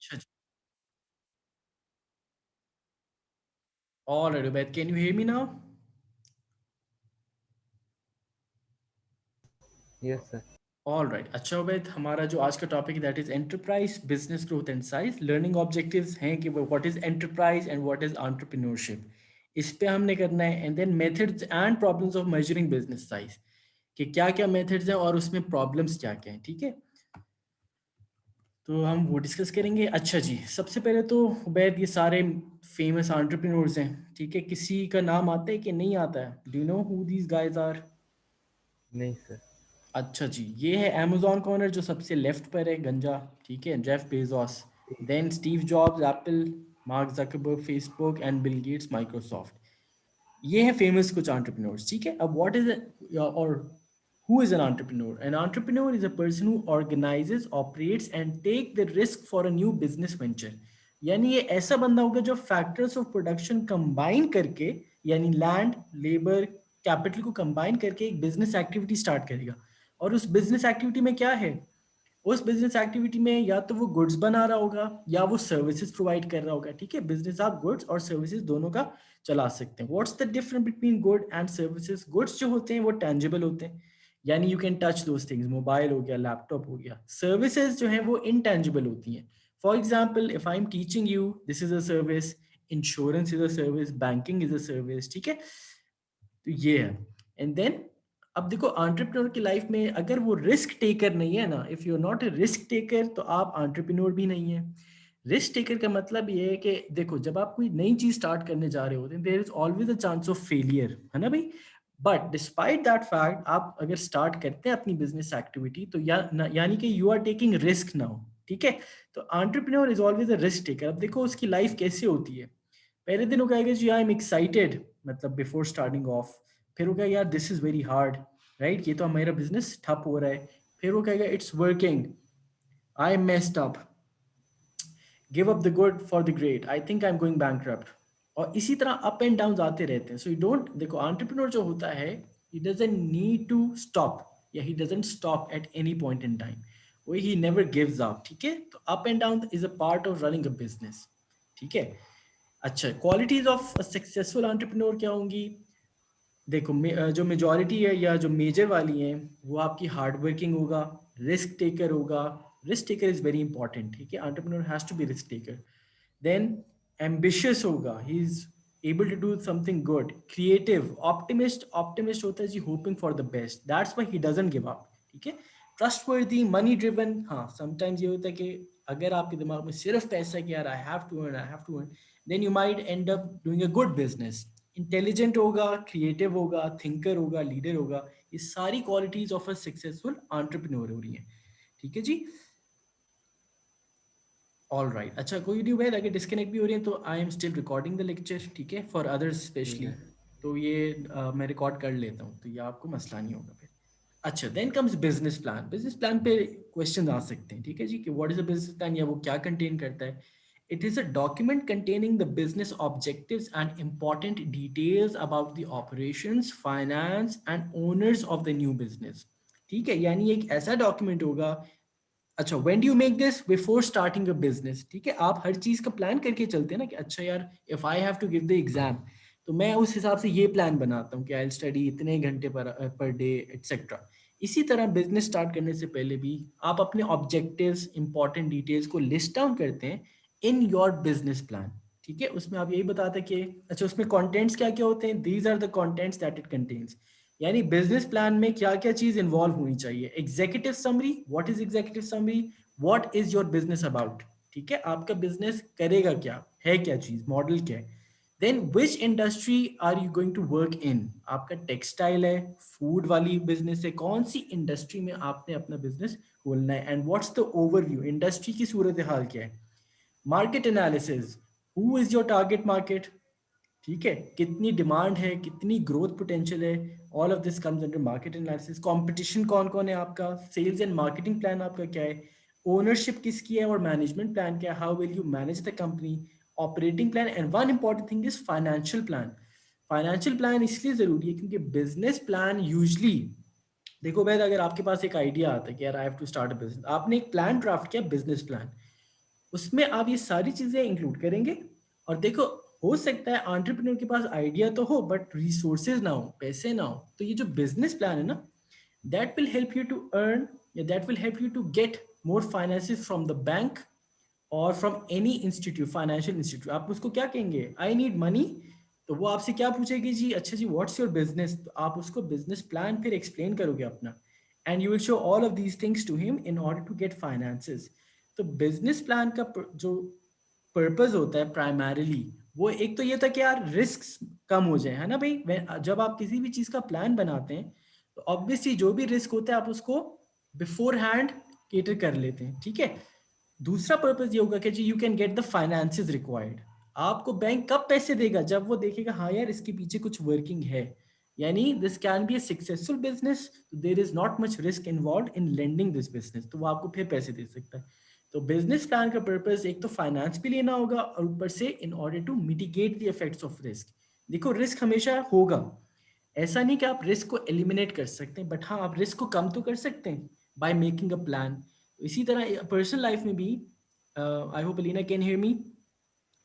अच्छा जी। All right, Ubaid, can you hear me now? Yes, sir. All right. अच्छा उबैद, हमारा जो आज का टॉपिक है that is enterprise business growth and size learning objectives हैं कि what is enterprise and what is entrepreneurship. इस पे हमने करना है and then methods and problems of measuring business size, कि क्या क्या मेथड्स हैं और उसमें प्रॉब्लम्स क्या क्या हैं। ठीक है, तो हम वो डिस्कस करेंगे। अच्छा जी, सबसे पहले तो उबैद ये सारे फेमस एंटरप्रेन्योर्स हैं, ठीक है, किसी का नाम आता है कि नहीं आता है? Do you know who these guys are? नहीं सर। अच्छा जी, ये है अमेजोन कॉर्नर जो सबसे लेफ्ट पर है, गंजा, ठीक है, Jeff Bezos, then Steve Jobs Apple, Mark Zuckerberg Facebook and Bill Gates Microsoft. ये है फेमस कुछ एंटरप्रेन्योर्स। ठीक है, अब व्हाट इज और who is an entrepreneur? An entrepreneur is a person who organises, operates and take the risk for a new business venture. यानी ये ऐसा बंदा होगा जो फैक्टर्स ऑफ प्रोडक्शन कंबाइन करके, यानी लैंड, लेबर, कैपिटल को कंबाइन करके एक बिजनेस एक्टिविटी स्टार्ट करेगा। और उस बिजनेस एक्टिविटी में क्या है? उस बिजनेस एक्टिविटी में या तो वो गुड्स बना रहा होगा या वो सर्विसेज प्रोवाइड कर रहा होगा। ठीक है, बिजनेस आप गुड्स और सर्विसेज दोनों का चला सकते हैं। What's the difference between good and services? Goods जो होते हैं वो टेंजिबल होते हैं, यानी you can touch those things, mobile हो गया, लैपटॉप हो गया। सर्विसेज जो है वो इनटेंजिबल होती हैं। For example, if I am teaching you, this is a service. Insurance is a service, banking is a service. ठीक है, तो ये है। एंड देन अब देखो, एंटरप्रेन्योर की लाइफ में अगर वो रिस्क टेकर नहीं है ना, if you are not a risk taker, तो आप एंटरप्रेन्योर भी नहीं है। रिस्क टेकर का मतलब ये है कि देखो, जब आप कोई नई चीज स्टार्ट करने जा रहे होते हैं, there is always a chance of failure, है ना भाई? बट डिस्पाइट दैट फैक्ट, आप अगर स्टार्ट करते हैं अपनी बिजनेस एक्टिविटी, तो यानी कि you are taking risk now. ठीक है, तो entrepreneur is always a risk taker. अब देखो उसकी लाइफ कैसे होती है। पहले दिन वो कहेगा जी आई एम एक्साइटेड, मतलब बिफोर स्टार्टिंग ऑफ। फिर वो कहेगा यार this is very hard, right, ये तो मेरा बिजनेस ठप हो रहा है। फिर वो कहेगा it's working, I am messed up, give up the good for the great, I think I am going bankrupt. और इसी तरह अप एंड डाउन आते रहते हैं। सो यू डोंट, देखो एंटरप्रेन्योर जो होता है, he doesn't need to stop, या he doesn't stop at any point in time. वो ही नेवर गिव्स अप। ठीक है, तो up and down is a part of running a business. ठीक है, अच्छा, क्वालिटीज ऑफ सक्सेसफुल एंटरप्रेन्योर क्या होंगी? देखो जो मेजॉरिटी है या जो मेजर वाली हैं, वो आपकी हार्ड वर्किंग होगा, रिस्क टेकर होगा। Risk taker is very important. ठीक है, entrepreneur has to be risk taker. Then ambitious होगा, he is able to do something good. Creative, optimist, optimist होता है जी hoping for the best, that's why he doesn't give up. ठीक है, trustworthy, money driven. हाँ, sometimes ये होता है कि अगर आपके दिमाग में सिर्फ पैसा है कि यार I have to earn, I have to earn, then you might end up doing a good business. Intelligent होगा, क्रिएटिव होगा, थिंकर होगा, लीडर होगा। ये सारी qualities of a successful entrepreneur हो रही हैं। ठीक है जी, ऑल राइट। अच्छा, कोई नहीं भाई, अगर डिस्कनेक्ट भी हो रही है तो I am still recording the lecture, ठीक है, फॉर अदर्स ठीक स्पेशली। है। तो ये मैं रिकॉर्ड कर लेता हूँ, तो ये आपको मसला नहीं होगा फिर। अच्छा, then comes business plan. Business plan पे क्वेश्चन आ सकते हैं, ठीक है जी, कि what is a business plan, या वो क्या कंटेन करता है। It is a document containing the business objectives and important details about the operations, finance and owners of the new business. ठीक है, यानी एक ऐसा डॉक्यूमेंट होगा। अच्छा, when do you make this? Before starting a business. ठीक है, आप हर चीज का प्लान करके चलते हैं ना, कि अच्छा यार, if I have to give the exam, तो मैं उस हिसाब से ये प्लान बनाता हूँ कि आई स्टडी इतने घंटे पर डे एक्सेट्रा। इसी तरह बिजनेस स्टार्ट करने से पहले भी आप अपने ऑब्जेक्टिव्स, इंपॉर्टेंट डिटेल्स को लिस्ट डाउन करते हैं इन योर बिजनेस प्लान। ठीक है, उसमें आप यही बताते हैं कि अच्छा उसमें कंटेंट्स क्या क्या होते हैं, these are the contents that it contains. यानी बिजनेस प्लान में क्या क्या चीज इन्वॉल्व होनी चाहिए। Executive summary, what is executive summary? What is your business about? ठीक है, आपका बिजनेस करेगा क्या, है क्या चीज, मॉडल क्या है। Then which industry are you going to work in? आपका टेक्सटाइल है, फूड वाली बिजनेस है, कौन सी इंडस्ट्री में आपने अपना बिजनेस खोलना है। And what's the overview, industry की सूरत हाल क्या है। Market analysis, who is your target market? ठीक है, कितनी डिमांड है, कितनी ग्रोथ पोटेंशियल है। All of this comes under market analysis. Competition कौन कौन है आपका, सेल्स एंड मार्केटिंग प्लान आपका क्या है, ओनरशिप किसकी है और मैनेजमेंट प्लान क्या है, how will you manage the company, operating plan, and one important thing is financial plan. Financial plan इसलिए जरूरी है क्योंकि बिजनेस प्लान यूजली, देखो भाई, अगर आपके पास एक आइडिया आता है कि यार I have to start a business, आपने एक प्लान ड्राफ्ट किया, बिजनेस प्लान, उसमें आप ये सारी चीज़ें इंक्लूड करेंगे। और देखो, हो सकता है एंटरप्रेन्योर के पास आइडिया तो हो बट रिसोर्सेज ना हो, पैसे ना हो, तो ये जो बिजनेस प्लान है ना, that will help you to earn, या that will help you to get more finances from the bank और from any institute, financial institute. आप उसको क्या कहेंगे, आई नीड मनी, तो वो आपसे क्या पूछेगी जी, अच्छा जी व्हाट्स योर बिजनेस, तो आप उसको बिजनेस प्लान फिर एक्सप्लेन करोगे अपना, and you will show all of these things to him in order to get finances. तो बिजनेस प्लान का जो पर्पस होता है प्राइमरीली, वो एक तो ये था कि यार रिस्क कम हो जाए, है ना भाई। जब आप किसी भी चीज़ का प्लान बनाते हैं तो ऑब्वियसली जो भी रिस्क होता है आप उसको बिफोर हैंड केटर कर लेते हैं, ठीक है। दूसरा पर्पस ये होगा कि जी you can get the finances required. आपको बैंक कब पैसे देगा, जब वो देखेगा हाँ यार इसके पीछे कुछ वर्किंग है, यानी this can be a successful business, there is not much risk involve in lending this business, तो वो आपको फिर पैसे दे सकता है। तो बिजनेस प्लान का पर्पस एक तो फाइनेंस भी लेना होगा, और ऊपर से in order to mitigate the effects of risk. देखो रिस्क हमेशा होगा, ऐसा नहीं कि आप रिस्क को एलिमिनेट कर सकते हैं, बट हाँ आप रिस्क को कम तो कर सकते हैं बाय मेकिंग अ प्लान। इसी तरह पर्सनल लाइफ में भी, I hope Alina can hear me,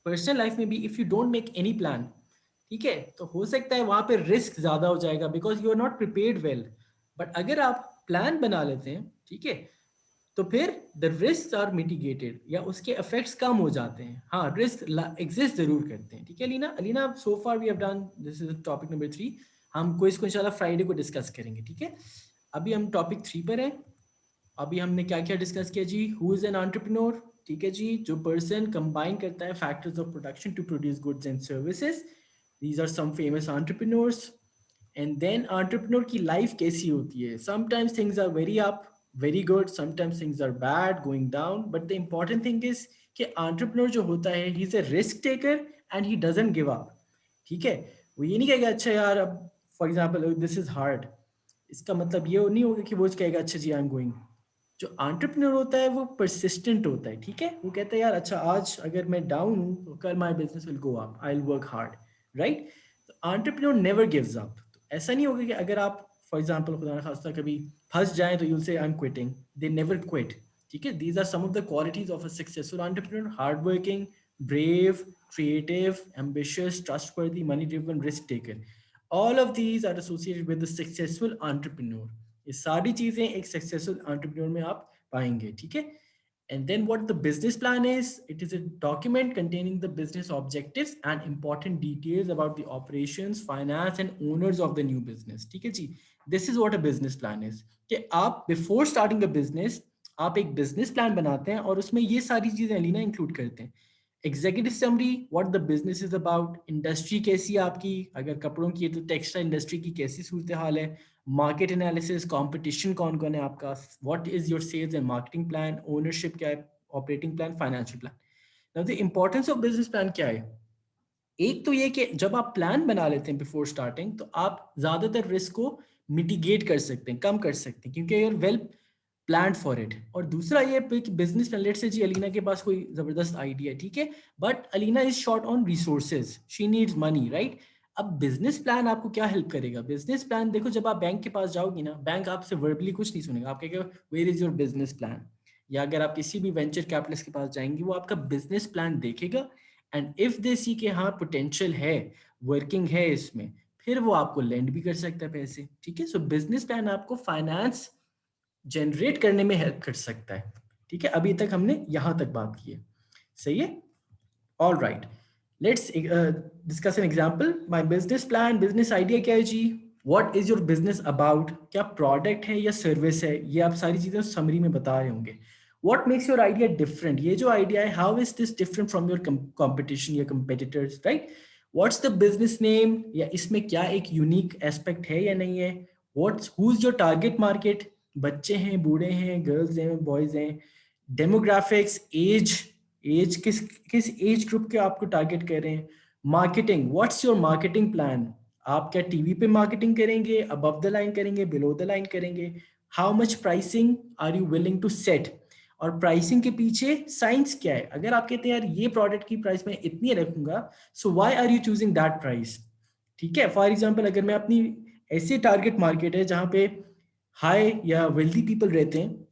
personal life में भी if you don't make any plan, ठीक है, तो हो सकता है वहां पे रिस्क ज्यादा हो जाएगा because you are not prepared well. But अगर आप प्लान बना लेते हैं, ठीक है, तो फिर द रिस्क आर मिटिगेटेड, या उसके इफेक्ट्स कम हो जाते हैं। हाँ रिस्क एग्जिस्ट जरूर करते हैं, ठीक है Alina. Alina so far we have done, this is topic number 3। हम इसको इंशाल्लाह फ्राइडे को डिस्कस करेंगे, ठीक है। अभी हम टॉपिक 3 पर हैं। अभी हमने क्या क्या डिस्कस किया जी, हु इज एन एंटरप्रेन्योर, ठीक है जी, जो पर्सन कंबाइन करता है factors of production to produce goods and services, these are some famous entrepreneurs. And then entrepreneur की लाइफ कैसी होती है, sometimes things are very up, very good, sometimes things are bad, going down, but the important thing is कि entrepreneur जो होता है he is a risk taker and he doesn't give up, ठीक है। वो ये नहीं कहेगा अच्छा यार अब for example this is hard, इसका मतलब ये नहीं होगा कि वो कहेगा अच्छा जी आई एम गोइंग। जो एंटरप्रेन्योर होता है वो परसिस्टेंट होता है, ठीक है, वो कहता है यार अच्छा आज अगर मैं डाउन हूँ तो कल my business will go up, I will work hard, right. तो एंटरप्रेन्योर नेवर गिव्स अप। तो ऐसा नहीं होगा कि अगर आप फॉर एग्जांपल खुदा ना खास्ता कभी फंस जाए तो you'll say I am quitting, they never quit, ठीक है। These are some of the qualities of a successful entrepreneur, hard working, brave, creative, ambitious, trustworthy, money driven, risk taker. All of these are associated with the successful entrepreneur. ये सारी चीजें एक successful entrepreneur में आप पाएंगे, ठीक है। And then what the business plan is, it is a document containing the business objectives and important details about the operations, finance and owners of the new business, ठीक है जी। This is what a business plan is, कि आप before starting a business आप एक business plan बनाते हैं और उसमें ये सारी चीजें अलीना इंक्लूड करते हैं। Executive summary, what the business is about, industry कैसी है आपकी, अगर कपड़ों की है तो टेक्सटाइल इंडस्ट्री की कैसी सूरत हाल है, मार्केट एनालिसिस, कंपटीशन कौन कौन है आपका, what is your sales and marketing plan, ownership क्या है, operating plan, financial plan. Now the importance of business plan क्या है, एक तो ये कि जब आप प्लान बना लेते हैं बिफोर स्टार्टिंग तो आप ज्यादातर रिस्क को मिटिगेट कर सकते हैं, कम कर सकते हैं, क्योंकि you're well plan for it. और दूसरा ये कि बिजनेस प्लान, लेट से जी अलीना के पास कोई जबरदस्त आइडिया है, ठीक है, but Alina is short on resources, she needs money, right. अब बिजनेस प्लान आपको क्या हेल्प करेगा, बिजनेस प्लान देखो जब आप बैंक के पास जाओगी ना, बैंक आपसे वर्बली कुछ नहीं सुनेगा, आप कहेगा where is your business plan. या अगर आप किसी भी वेंचर कैपिटलिस्ट के पास जाएंगे वो आपका बिजनेस प्लान देखेगा, एंड इफ दे सी के हाँ पोटेंशियल है, वर्किंग है इसमें, फिर वो आपको लेंड भी कर सकता है पैसे, ठीक है। सो बिजनेस प्लान आपको फाइनेंस जनरेट करने में हेल्प कर सकता है, ठीक है। अभी तक हमने यहां तक बात की है, सही है। All right, let's discuss an example. My business plan, business idea क्या है जी, what is your business about, क्या प्रोडक्ट है या सर्विस है, ये आप सारी चीजें समरी में बता रहे होंगे। What makes your idea different, ये जो आइडिया है how is this different from your competition या competitors, right. What's the business name, या इसमें क्या एक यूनिक एस्पेक्ट है या नहीं है। What's who is your target market, बच्चे हैं, बूढ़े हैं, गर्ल्स हैं, बॉयज हैं। डेमोग्राफिक्स, एज, एज किस किस एज ग्रुप के आपको टारगेट कर रहे हैं। Marketing, what's your marketing plan, आप क्या टीवी पे मार्केटिंग करेंगे, अबव द लाइन करेंगे, बिलो द लाइन करेंगे। How much pricing are you willing to set, और प्राइसिंग के पीछे साइंस क्या है। अगर आप कहते हैं यार ये प्रोडक्ट की प्राइस मैं इतनी रखूंगा, so why are you choosing that price, ठीक है। फॉर एग्जाम्पल अगर मैं अपनी ऐसी टारगेट मार्केट है जहां पे हाई या वेल्दी पीपल रहते हैं,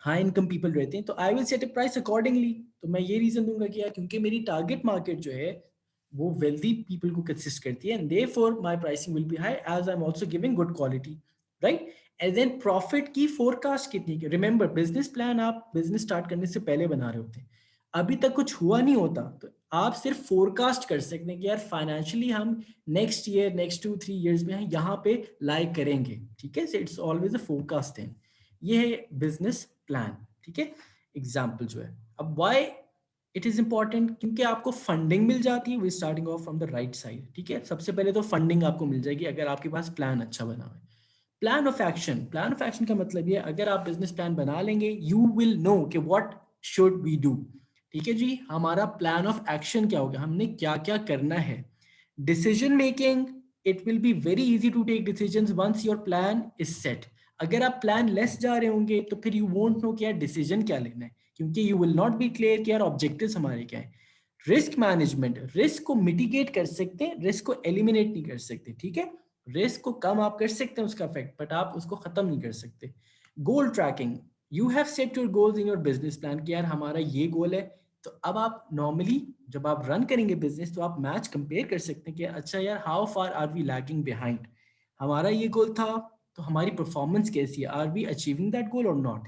हाई इनकम पीपल रहते हैं, तो I will set a price accordingly. तो मैं ये रीजन दूंगा कि यार क्योंकि मेरी टारगेट मार्केट जो है वो वेल्दी पीपल को कंसिस्ट करती है, and therefore my pricing will be high as I am also giving good quality, right. And then profit की फोरकास्ट कितनी की, रिमेंबर बिजनेस प्लान आप बिजनेस स्टार्ट करने से पहले बना रहे होते हैं, अभी तक कुछ हुआ नहीं होता, तो आप सिर्फ फोरकास्ट कर सकते हैं कि यार फाइनेंशियली हम नेक्स्ट ईयर नेक्स्ट 2-3 ईयर्स में यहाँ पे लाइक करेंगे, ठीक है। It's always a forecast thing, ये है बिजनेस प्लान, ठीक है। एग्जाम्पल जो है, अब वाई इट इज इंपॉर्टेंट, क्योंकि आपको फंडिंग मिल जाती है, we starting off from the right side, ठीक है। सबसे पहले तो फंडिंग आपको मिल जाएगी अगर आपके पास प्लान अच्छा बना हुआ है। Plan of action, plan of action का मतलब ये, अगर आप बिजनेस प्लान बना लेंगे यू विल नो कि व्हाट शुड वी डू, ठीक है जी। हमारा प्लान ऑफ एक्शन क्या होगा, हमने क्या क्या करना है। Decision making, it will be very easy to take decisions once your plan is set. अगर आप प्लान लेस जा रहे होंगे तो फिर यू वोंट नो कि यार डिसीजन क्या लेना है, क्योंकि you will not be clear कि यार ऑब्जेक्टिव्स हमारे क्या है। रिस्क मैनेजमेंट, रिस्क को मिटिगेट कर सकते हैं, रिस्क को एलिमिनेट नहीं कर सकते, ठीक है। रिस्क को कम आप कर सकते हैं उसका इफेक्ट, बट आप उसको खत्म नहीं कर सकते। Goal tracking, you have set your goals in your business plan कि यार हमारा ये गोल है, तो अब आप नॉर्मली जब आप रन करेंगे बिजनेस तो आप मैच कंपेयर कर सकते हैं कि अच्छा यार how far are we lagging behind, हमारा ये गोल था तो हमारी परफॉर्मेंस कैसी है, are we achieving that goal और not.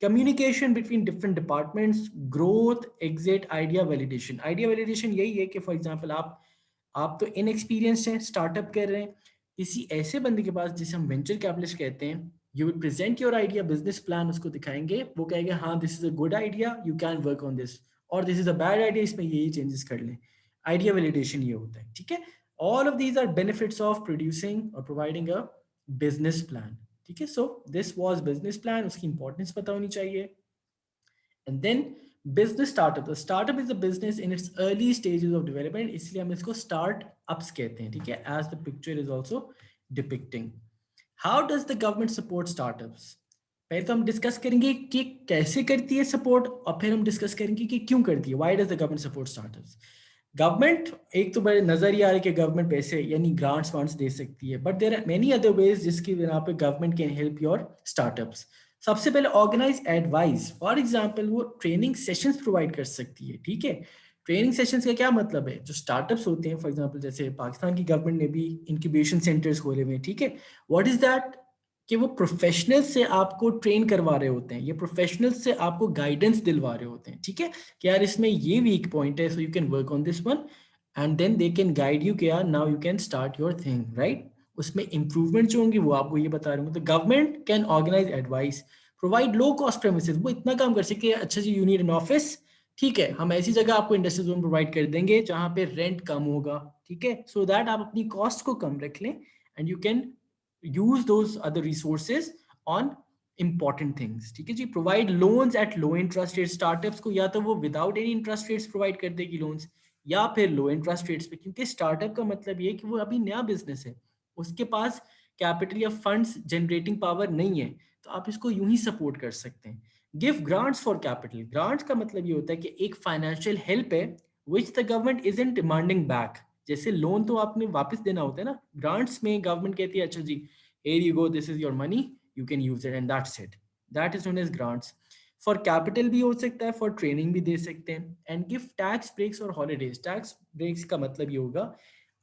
Communication between different departments, growth exit idea validation, idea validation यही है कि फॉर एग्जांपल आप तो इनएक्सपीरियंस्ड हैं, स्टार्टअप कर रहे हैं, किसी ऐसे बंदे के पास जिसे हम वेंचर कैपिटलिस्ट कहते हैं, you will present your idea business plan, उसको दिखाएंगे, वो कहेगा हाँ this is a good idea, you can work on this, और this is a bad idea, इसमें यही चेंजेस कर लें। आइडिया वैलिडेशन ये होता है, ठीक है। All of these are benefits of producing और प्रोवाइडिंग अ बिजनेस प्लान, ठीक है। So this was business plan, उसकी इंपॉर्टेंस पता होनी चाहिए। And then business startup, startup is a business in its early stages of development, इसलिए हम इसको स्टार्ट अप्स कहते हैं, ठीक है, as the picture is also depicting. How does the government support startups, पहले तो हम डिस्कस करेंगे कि कैसे करती है सपोर्ट, और फिर हम डिस्कस करेंगे कि क्यों करती है, why does the government support startups. Government, एक तो बड़े नजर ही आ रहा है कि गवर्नमेंट पैसे यानी ग्रांट्स वांट्स दे सकती है, but there are many other ways जिसकी बिना पे government can help your startups. सबसे पहले ऑर्गेनाइज एडवाइस, फॉर एग्जांपल वो ट्रेनिंग सेशंस प्रोवाइड कर सकती है, ठीक है। ट्रेनिंग सेशंस का क्या मतलब है, जो स्टार्टअप्स होते हैं फॉर एग्जांपल जैसे पाकिस्तान की गवर्नमेंट ने भी इंक्यूबेशन सेंटर्स खोले हुए हैं, ठीक है। व्हाट इज दैट, कि वो प्रोफेशनल से आपको ट्रेन करवा रहे होते हैं, ये प्रोफेशनल से आपको गाइडेंस दिलवा रहे होते हैं, ठीक है, कि यार इसमें ये वीक पॉइंट है, so you can work on this one, and then they can guide you कि यार now you can start your thing, right. उसमें इंप्रूवमेंट जो होंगी वो आपको ये बता रहे होंगे। तो government can organise advice, provide low cost premises, वो इतना काम कर सकते हैं, अच्छा जी यू नीड एन ऑफिस, ठीक है, हम ऐसी जगह आपको इंडस्ट्रियल जोन प्रोवाइड कर देंगे जहां पे रेंट कम होगा, ठीक है, सो दैट आप अपनी कॉस्ट को कम रख लें, and you can use those other resources on important things, ठीक है जी। Provide loans at low interest rate, startups को या तो वो without any interest rates provide कर देगी लोन्स, या फिर लो इंटरेस्ट रेट्स पे, क्योंकि स्टार्टअप का मतलब ये है कि वो अभी नया बिजनेस है, उसके पास कैपिटल या फंड्स जनरेटिंग पावर नहीं है, तो आप इसको यूं ही सपोर्ट कर सकते हैं। Give grants for capital, grants का मतलब ये होता है कि एक फाइनेंशियल हेल्प है which the government is in demanding back, जैसे लोन तो आपने वापस देना होता है ना, ग्रांट्स में गवर्नमेंट कहती है अच्छा जी here you go, this is your money, you can use it, and that's it, that is known as grants। for capital भी हो सकता है, for training भी दे सकते हैं। and give tax breaks और holidays, tax breaks का मतलब ये होगा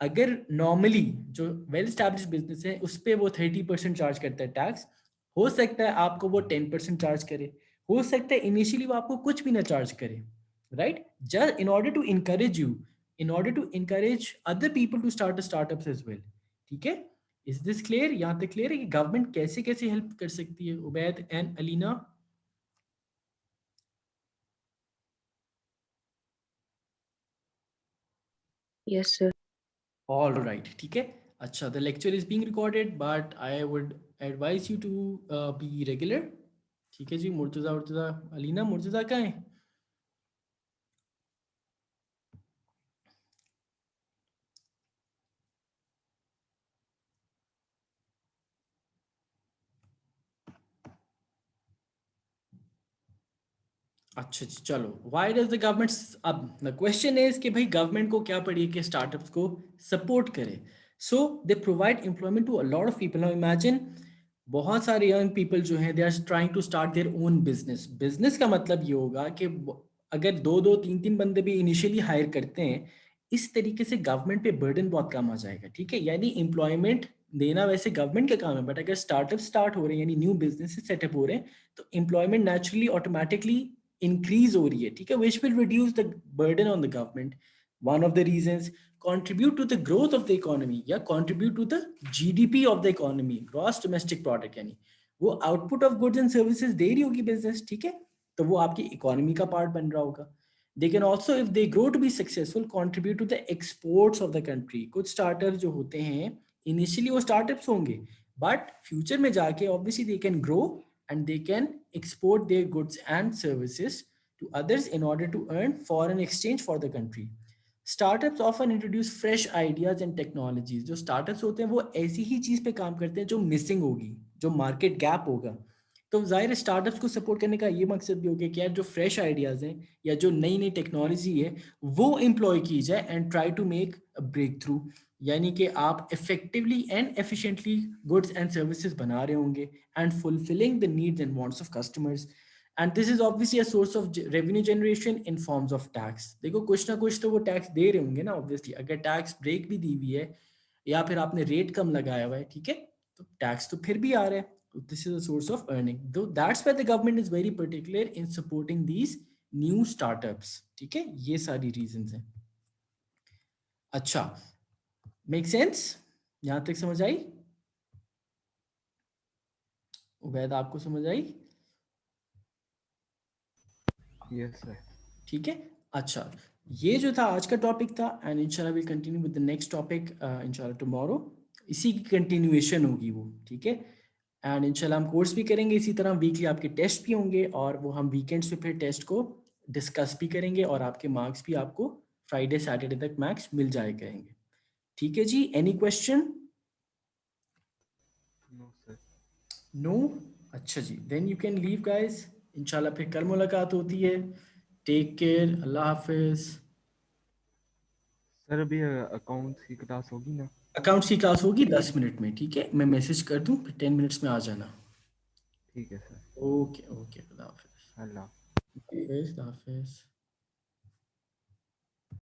अगर नॉर्मली जो वेल स्टैब्लिश बिजनेस है उस पर वो 30% चार्ज करता है टैक्स, हो सकता है आपको वो 10% चार्ज करे, हो सकता है इनिशियली वो आपको कुछ भी ना चार्ज करे, right, just in order to encourage you, in order to encourage other people to start the startups as well, ठीक है। इज दिस क्लियर, यहाँ तक क्लियर है कि गवर्नमेंट कैसे कैसे हेल्प कर सकती है, Ubaid and Alina. Yes, sir. All right, ठीक है। अच्छा, the lecture is being recorded but I would advise you to be regular, ठीक है जी। मुर्तज़ा मुर्तज़ा अलीना मुर्तज़ा कहाँ है। अच्छा जी, चलो, व्हाई डज द गवर्नमेंट, अब द क्वेश्चन इज कि भाई गवर्नमेंट को क्या पड़ी है कि स्टार्टअप्स को सपोर्ट करे। So they provide employment to a lot of people. Now imagine बहुत सारे यंग पीपल जो हैं they are trying to start their own business. Business का मतलब ये होगा कि अगर दो दो तीन तीन बंदे भी इनिशियली हायर करते हैं, इस तरीके से गवर्नमेंट पे बर्डन बहुत कम आ जाएगा, ठीक है। यानी एम्प्लॉयमेंट देना वैसे गवर्नमेंट का काम है, बट अगर स्टार्टअप स्टार्ट हो रहे हैं यानी न्यू बिजनेस सेटअप हो रहे हैं, तो एम्प्लॉयमेंट नेचुरली ऑटोमेटिकली इंक्रीज हो रही है, ठीक है, which will reduce the burden on the government. One of the reasons contribute to the growth of the economy या contribute to the GDP of the economy, gross domestic product, यानी वो output of goods and services दे रही होगी business, ठीक है, तो वो आपकी इकोनॉमी का पार्ट बन रहा होगा। They can also if they grow to be successful contribute to the exports of the country. कुछ स्टार्टअप जो होते हैं इनिशियली वो स्टार्टअप्स होंगे, बट फ्यूचर में जाके obviously they can grow and they can export their goods and services to others in order to earn foreign exchange for the country. Startups often introduce fresh ideas and technologies. जो startups होते हैं वो ऐसी ही चीज़ पे काम करते हैं जो मिसिंग होगी, जो मार्केट गैप होगा। तो जाहिर स्टार्टअप्स को सपोर्ट करने का ये मकसद भी हो गया कि यार जो फ्रेश आइडियाज़ हैं या जो नई नई टेक्नोलॉजी है वो एम्प्लॉय की जाए and try to make a breakthrough. यानी कि आप effectively and efficiently goods and services बना रहे होंगे and fulfilling the needs and wants of customers, and this is obviously a source of revenue generation in forms of tax. देखो कुछ ना कुछ तो वो टैक्स दे रहे होंगे ना ऑब्वियसली, अगर टैक्स ब्रेक भी दी हुई है या फिर आपने रेट कम लगाया हुआ है, ठीक है, तो टैक्स तो फिर भी आ रहा है। तो this is a source of earning, though that's why the government is very particular in supporting these new startups, ठीक है, ये सारी रीजंस हैं। अच्छा, मेक सेंस? यहां तक समझ आई? उबैद आपको समझ आई? Yes sir. ठीक है। अच्छा, ये जो था आज का टॉपिक था, एंड इंशाल्लाह will continue with the next topic इंशाल्लाह टुमारो। इसी की कंटिन्यूएशन होगी वो, ठीक है। एंड इंशाल्लाह हम कोर्स भी करेंगे इसी तरह, वीकली आपके टेस्ट भी होंगे और वो हम वीकेंड्स पे फिर टेस्ट को डिस्कस भी करेंगे और आपके मार्क्स भी आपको फ्राइडे सैटरडे तक मैक्स मिल जाए करेंगे। ठीक है जी, any question? No sir. No? अच्छा जी, then you can leave guys. इंशाल्लाह फिर कल मुलाकात होती है। टेक केयर, अल्लाह हाफिज़। सर अभी अकाउंट्स की क्लास होगी ना? अकाउंट्स की क्लास होगी 10 मिनट में, ठीक है, मैं मैसेज कर दूं फिर 10 मिनट्स में आ जाना। ठीक है सर। ओके ओके, खुदा हाफिज़। अल्लाह। हाफिज़ हाफिज़।